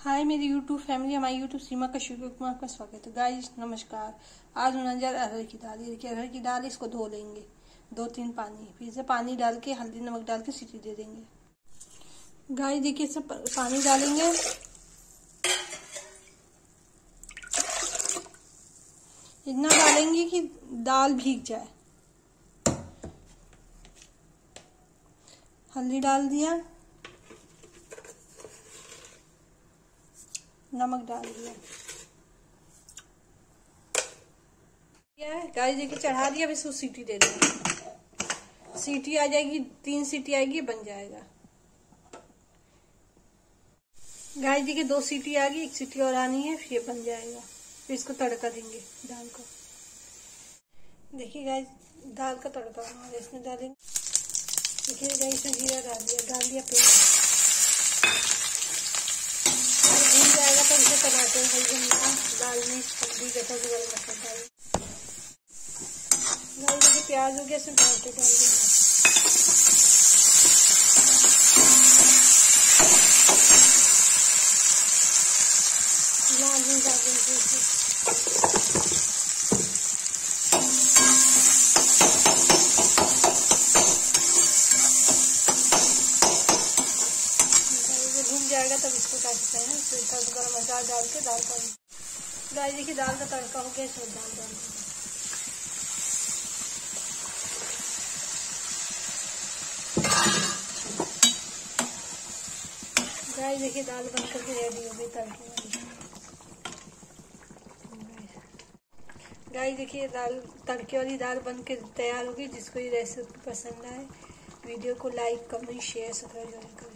हाय मेरी YouTube family, हमारी YouTube सीमा का शिव कुमार का स्वागत है। गाइस नमस्कार। आज नजर अरहर की दाल, ये देखिए अरहर की दाल, इसको धो लेंगे 2-3 पानी, फिर से पानी डाल के हल्दी नमक डाल के सीटी दे देंगे। गाइस देखिए सब पानी डालेंगे, इतना डालेंगे कि दाल भीग जाए। हल्दी डाल दिया, नमक डाल दिया, गाइस देखिए चढ़ा दिया। अब इसको सीटी दे देंगे, सीटी आ जाएगी, 3 सीटी आएगी, बन जाएगा। गाइस देखिए 2 सीटी आ गई, 1 सीटी और आनी है, फिर ये बन जाएगा। फिर इसको तड़का देंगे दाल को। देखिए गाइस दाल का तड़का हमारे इसमें डालेंगे। देखिए गाइस इसमें जीरा डाल दिया पेस्ट, भून जाएगा तो इसे टमाटर हल्दी दाल में हल्दी जैसा गरम मसाला डाल। गाइस देखिए प्याज हो गया, इसमें टमाटर डाल देंगे। लाल मिर्च डाल देंगे। भून जाएगा तब इसको काटते हैं, फिर गरम मसाला डाल के दाल का। गाइस देखिए दाल का तड़का हो गया, इसमें दाल डाल देंगे। गाइस देखिए दाल बनकर के रेडी हो गई तड़के वाली। गाइस देखिए दाल तड़के वाली दाल बनकर तैयार होगी। जिसको ये रेसिपी पसंद आए वीडियो को लाइक कमेंट शेयर सब्सक्राइब करें।